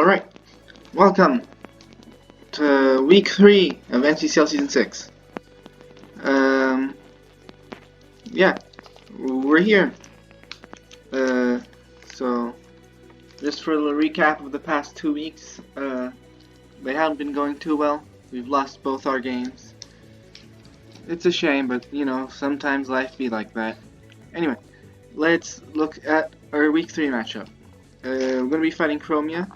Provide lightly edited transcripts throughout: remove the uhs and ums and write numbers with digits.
Alright, welcome to week 3 of NCCL Season 6. Yeah, we're here. So, just for a little recap of the past 2 weeks, they haven't been going too well. We've lost both our games. It's a shame, but you know, sometimes life be like that. Anyway, let's look at our week 3 matchup. We're going to be fighting Chromia,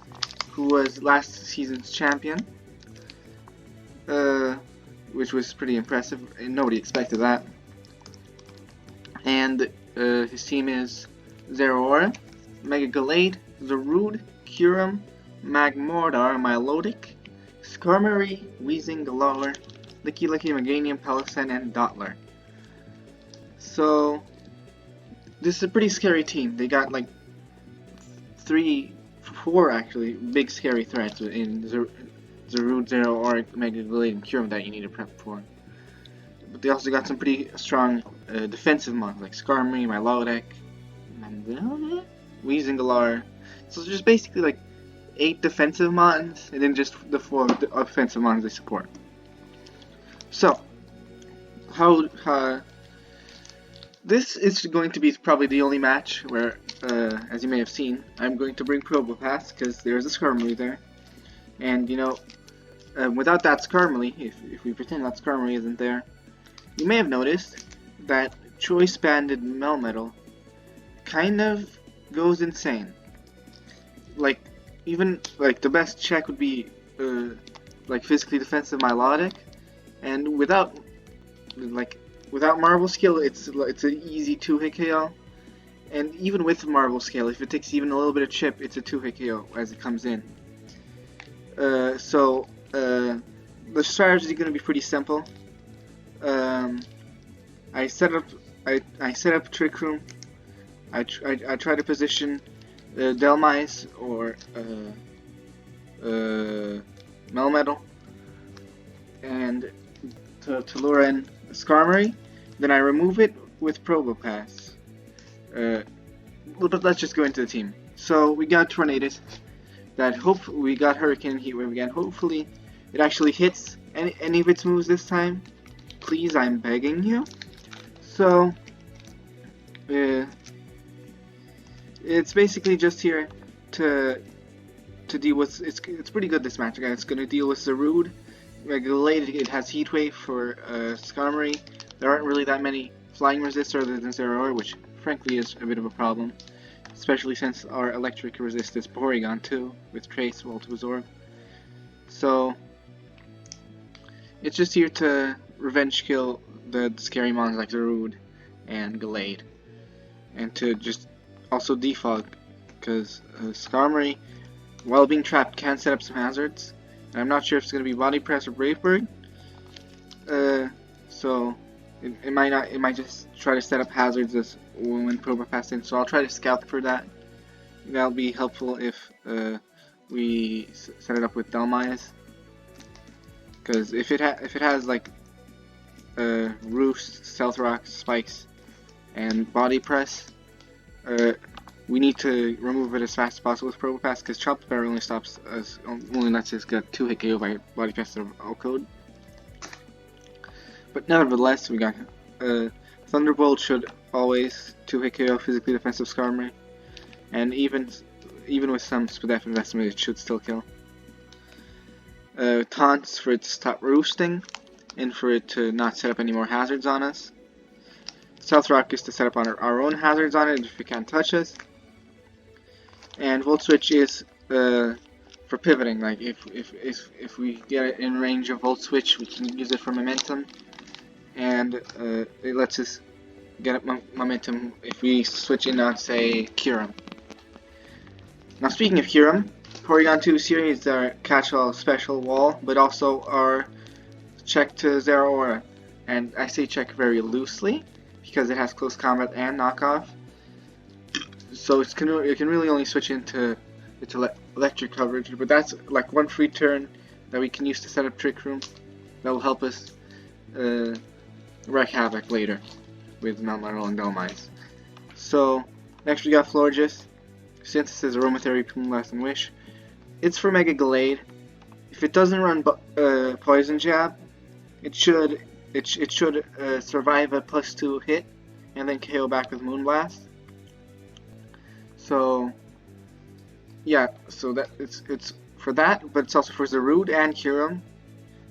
who was last season's champion, which was pretty impressive, and nobody expected that. And his team is Zeraora, Mega Gallade, Zarude, Curum, Magmortar, Milotic, Skarmory, Weezing, Galore, Licky Licky, Meganium, Pelican, and Dottler. So, this is a pretty scary team. They got like 4 actually big scary threats in Zarude, Zeraora, Mega Gallade, and Curum that you need to prep for. But they also got some pretty strong defensive mons like Skarmory, Milotic, Weezing, Galore. So it's just basically like 8 defensive mons and then just the 4 offensive mons they support. So, this is going to be probably the only match where, as you may have seen, I'm going to bring Probopass because there's a Skarmory there. And you know, without that Skarmory, if we pretend that Skarmory isn't there, you may have noticed that Choice Banded Melmetal kind of goes insane. Like, even like the best check would be like physically defensive Milotic, and without Marble Scale, it's an easy 2-hit KO. And even with Marble Scale, if it takes even a little bit of chip, it's a 2-hit KO as it comes in. So the strategy is going to be pretty simple. I set up Trick Room. I try to position Delmise or Melmetal and to lure in Skarmory. Then I remove it with Probopass. But let's just go into the team. So we got Tornadus. We got Hurricane and Heatwave again. Hopefully it actually hits any of its moves this time. Please, I'm begging you. So it's basically just here to deal with. It's pretty good this match, guys. It's gonna deal with Zarude. Mega Gallade, it has Heatwave for Skarmory. There aren't really that many flying resists other than Zeraora, which frankly is a bit of a problem, especially since our electric resist is Porygon too, with Trace, Volt Absorb. So it's just here to revenge kill the scary mons like Zarude and Gallade, and to just also defog, because Skarmory, while being trapped, can set up some hazards. And I'm not sure if it's going to be Body Press or Brave Bird, so it might just try to set up hazards as when Probopass in. So I'll try to scout for that. That'll be helpful if we set it up with Delmise, because if it has like Roost, Stealth Rock, Spikes, and Body Press, we need to remove it as fast as possible with Probopass, because Chopped Barrel only lets us get 2-hit KO by Body Press or Code. But nevertheless, we got Thunderbolt should always 2-hit KO physically defensive Skarmory, and even with some Spadef investment, it should still kill. Taunts for it to stop roosting, and for it to not set up any more hazards on us. Stealth Rock is to set up on our own hazards on it if it can't touch us. And Volt Switch is for pivoting. Like if we get it in range of Volt Switch, we can use it for momentum, and it lets us get up momentum if we switch in on, say, Curum. Now, speaking of Curum, Porygon 2 series are catch-all special wall, but also our check to Zeraora, and I say check very loosely because it has close combat and knockoff. So it can really only switch into electric coverage, but that's like one free turn that we can use to set up Trick Room. That will help us wreak havoc later with Melmetal and Delmise. So next we got Florges, Synthesis, Aromatherapy, Plume Blast, and Wish. it's for Mega Glade. If it doesn't run Poison Jab, it should survive a +2 hit and then KO back with Moonblast. So yeah, so that it's for that, but it's also for Zarude and Kyurem,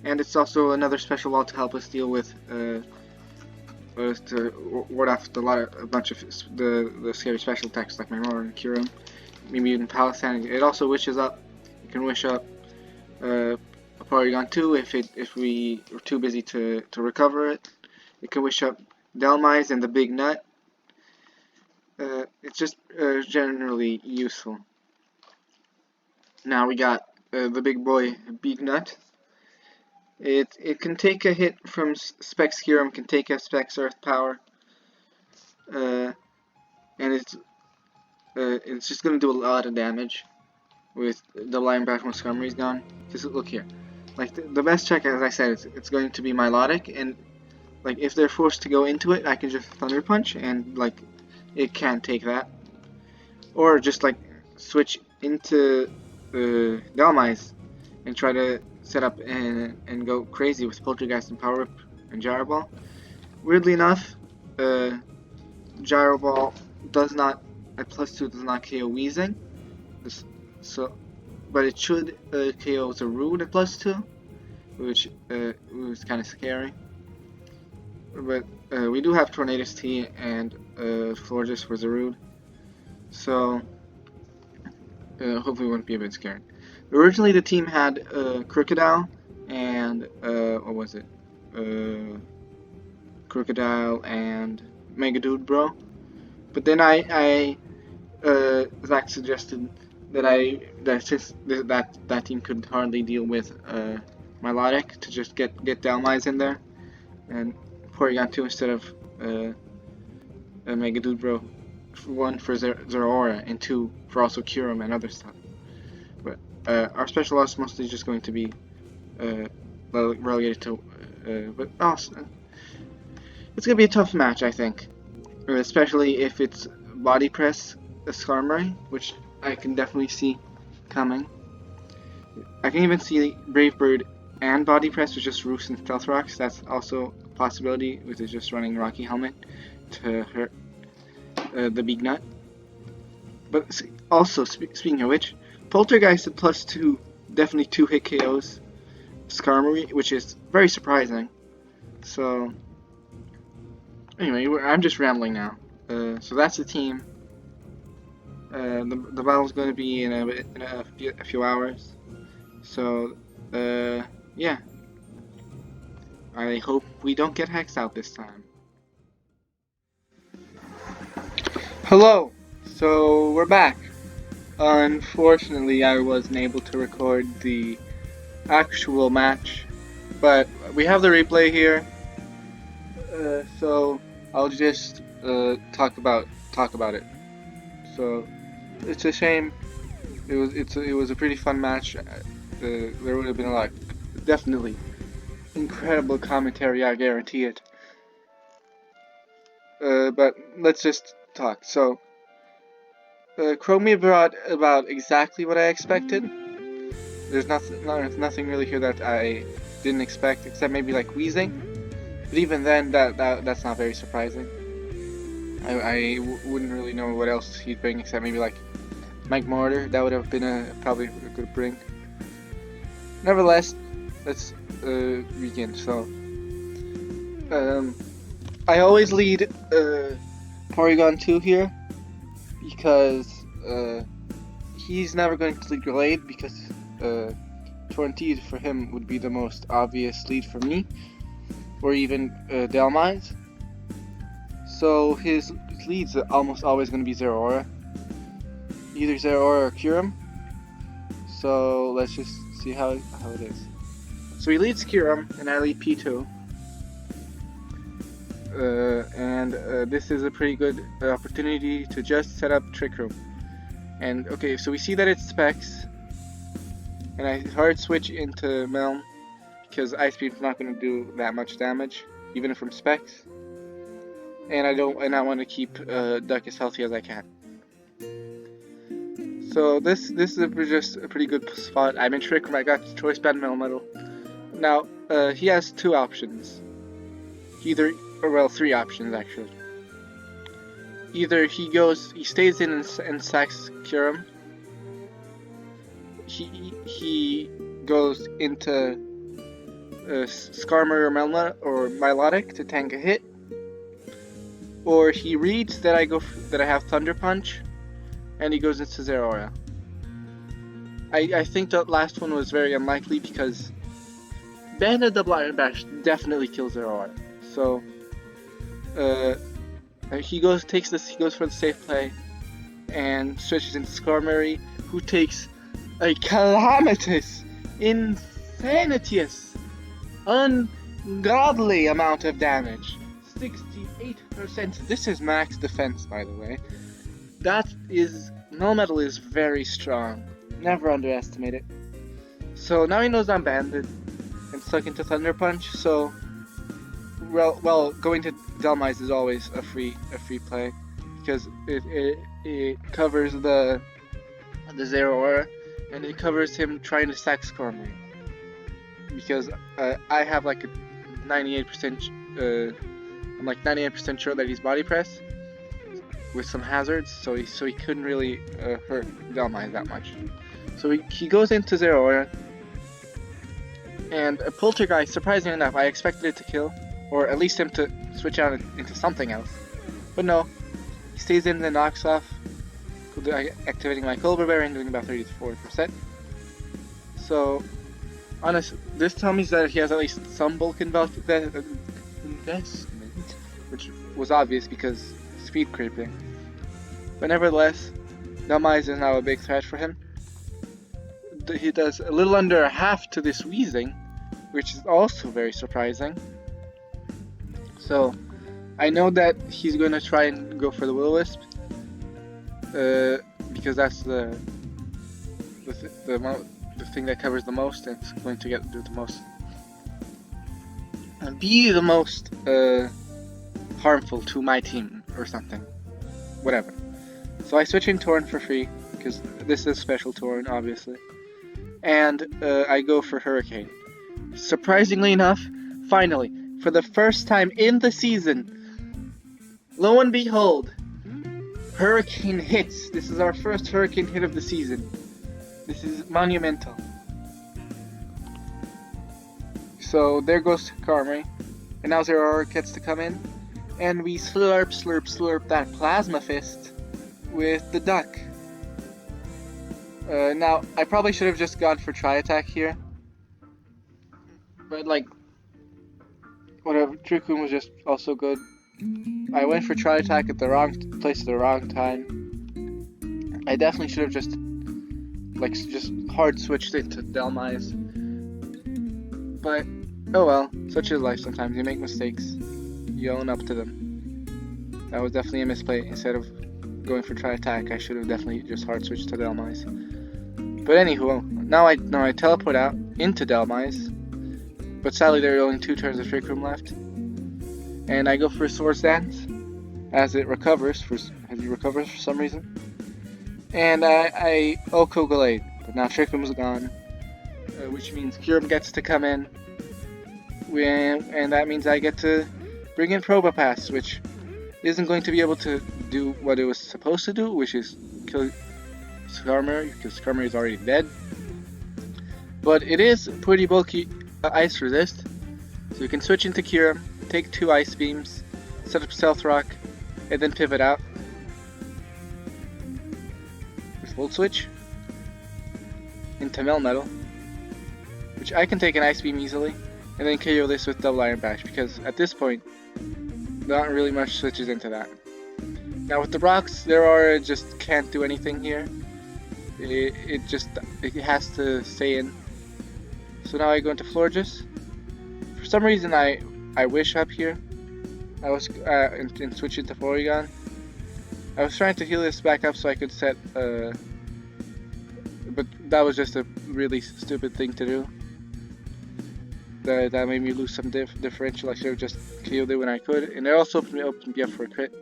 and it's also another special wall to help us deal with to ward off a bunch of the scary special attacks like Mimor and Kyurem, maybe even Palisand. It also wishes up. You can wish up a Porygon 2 if we were too busy to recover it. You can wish up Delmise and the Big Nut. It's just generally useful. Now we got the big boy Big Nut. It can take a hit from Specs Kyurem, can take a Specs Earth Power, and it's just gonna do a lot of damage with the line back when Skarmory's gone. Just look here, like the best check, as I said, it's going to be Milotic, and like if they're forced to go into it, I can just Thunder Punch, and like it can't take that, or just like switch into Delmise and try to set up and go crazy with Poltergeist and Power Whip and Gyro Ball. Weirdly enough, Gyro Ball does not, at +2, does not KO Weezing, but it should KO Zarude at +2, which was kind of scary. But we do have Tornadus T and Florges for Zarude, so hopefully it won't be a bit scary. Originally the team had Crocodile and what was it? Crocodile and Mega Bro. But then Zach suggested that since that team could hardly deal with Milotic, to just get Delmise in there and Porygon 2 instead of Mega Bro. 1 for Zeraora and 2 for also Kyurem and other stuff. But our special loss is mostly just going to be relegated to, but also it's going to be a tough match, I think, especially if it's Body Press Skarmory, which I can definitely see coming. I can even see Brave Bird and Body Press with just Roost and Stealth Rocks. That's also a possibility, with it just running Rocky Helmet to hurt the Big Nut. But also, speaking of which, Poltergeist at +2 definitely 2-hit KOs Skarmory, which is very surprising. So anyway, I'm just rambling now. So that's the team. The battle's going to be in a few hours. So yeah, I hope we don't get hexed out this time. Hello. So we're back. Unfortunately, I wasn't able to record the actual match, but we have the replay here. So I'll just talk about it. So it's a shame. It was a pretty fun match. There would have been a lot, definitely incredible commentary, I guarantee it. But let's just talk. So Chromia brought about exactly what I expected. There's nothing really here that I didn't expect, except maybe like Weezing. But even then, that's not very surprising. I wouldn't really know what else he'd bring, except maybe like Mike Mortar. That would have been probably a good bring. Nevertheless, let's begin. So I always lead Porygon 2 here, because he's never going to lead Glade, because Tornadus for him would be the most obvious lead for me, or even Delmise. So his lead's almost always going to be Zeraora, either Zeraora or Kyurem. So let's just see how it is. So he leads Kyurem, and I lead P2. And this is a pretty good opportunity to just set up Trick Room. And okay, so we see that it's Specs, and I hard switch into Melm because Ice Beam's not going to do that much damage, even from Specs. And I want to keep Duck as healthy as I can. So this is just a pretty good spot. I'm in Trick Room. I got Choice Band Metal. Now he has two options. Well, three options actually. Either he stays in and sacks Curum. He goes into Skarmory or Milotic to tank a hit, or he reads that I have Thunder Punch, and he goes into Zeraora. I think that last one was very unlikely because Banded Double Iron Bash definitely kills Zeraora. So he goes for the safe play and switches into Skarmory, who takes a calamitous, insanitous, ungodly amount of damage. 68%. This is max defense, by the way. Null Metal is very strong. Never underestimate it. So now he knows I'm banded and stuck into Thunder Punch. So, well, going to Delmise is always a free play because it covers the Zeraora, and it covers him trying to sack Skarmory. Because I have like a 98%. I'm like 98% sure that he's Body Press with some hazards, so he couldn't really hurt Delmise that much. So he goes into Zeraora, and a Poltergeist, surprisingly enough, I expected it to kill, or at least him to switch out into something else. But no, he stays in and knocks off, activating my Colbur Berry and doing about 30 to 40%. So, honestly, this tells me that he has at least some bulk investment, which was obvious because speed creeping. But nevertheless, Delmise is now a big threat for him. He does a little under a half to this Weezing, which is also very surprising. So, I know that he's going to try and go for the Will-O-Wisp, because that's the thing that covers the most, and it's going to do the most, and be the most harmful to my team or something, whatever. So I switch in Torn for free because this is special Torn, obviously, and I go for Hurricane. Surprisingly enough, finally, for the first time in the season, lo and behold, Hurricane hits. This is our first Hurricane hit of the season. This is monumental. So there goes Skarmory, and now Zeraora gets to come in, and we slurp that Plasma Fist with the Duck. Now, I probably should have just gone for Tri-Attack here, but like, whatever, Trick Room was just also good. I went for Tri-Attack at the wrong place at the wrong time. I definitely should have just hard switched it to Delmise. But, oh well, such is life sometimes. You make mistakes. You own up to them. That was definitely a misplay. Instead of going for Tri-Attack, I should have definitely just hard switched to Delmise. But anywho, now I teleport out into Delmise. But sadly there are only 2 turns of Trick Room left. And I go for a Swords Dance as it recovers for some reason. And I Oko Gallade, but now Trick Room's gone, which means Curum gets to come in, and that means I get to bring in Probopass, which isn't going to be able to do what it was supposed to do, which is kill Skarmory, because Skarmory is already dead. But it is pretty bulky Ice Resist, so you can switch into Curum, take 2 Ice Beams, set up Stealth Rock, and then pivot out. Volt Switch into Melmetal, which I can take an Ice Beam easily, and then KO this with Double Iron Bash, because at this point, not really much switches into that. Now with the rocks, Zeraora just can't do anything here. It has to stay in. So now I go into Florges. For some reason, I wish up here. I was and switch into Porygon. I was trying to heal this back up so I could set, but that was just a really stupid thing to do. That made me lose some differential. I should have just killed it when I could, and it also opened me up for a crit.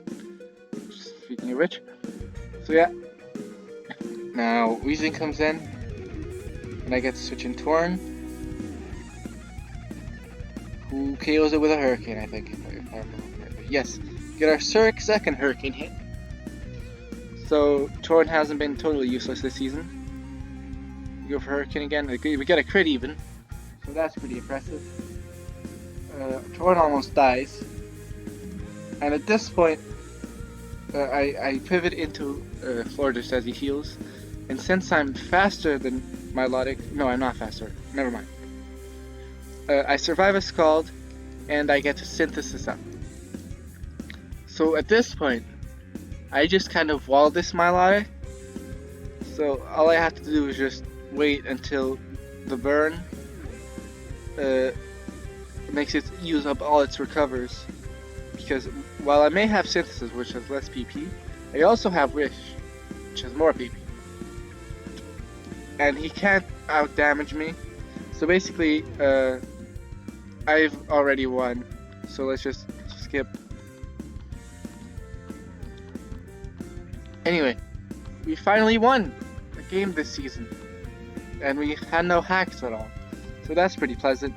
Speaking of which, so yeah, Now Weezing comes in, and I get to switch in Torn, who KOs it with a Hurricane, I think. If I remember correctly. Yes, get our second Hurricane hit. So Torn hasn't been totally useless this season. We go for Hurricane again. We get a crit even, so that's pretty impressive. Torn almost dies, and at this point, I pivot into Flygons as he heals, and since I'm faster than Milotic, no, I'm not faster. Never mind. I survive a Scald, and I get to Synthesis up. So at this point, I just kind of wall this Milotic. So all I have to do is just wait until the burn makes it use up all its recovers. Because while I may have Synthesis, which has less PP, I also have Wish, which has more PP. And he can't out-damage me. So basically, I've already won. So let's just skip. Anyway, we finally won a game this season. And we had no hacks at all. So that's pretty pleasant.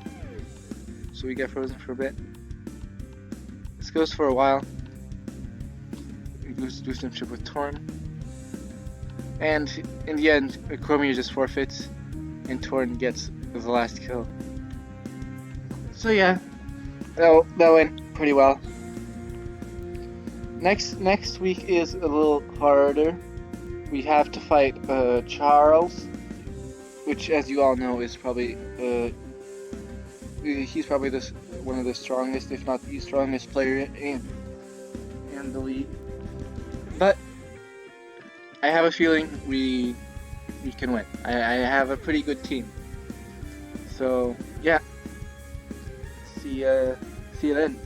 So we get frozen for a bit. This goes for a while. We do some shit with Torn. And in the end, Chromia just forfeits, and Torn gets the last kill. So yeah, that went pretty well. Next week is a little harder. We have to fight Charles, which, as you all know, is probably he's probably one of the strongest, if not the strongest player in the league. But I have a feeling we can win. I have a pretty good team. So yeah, see you then.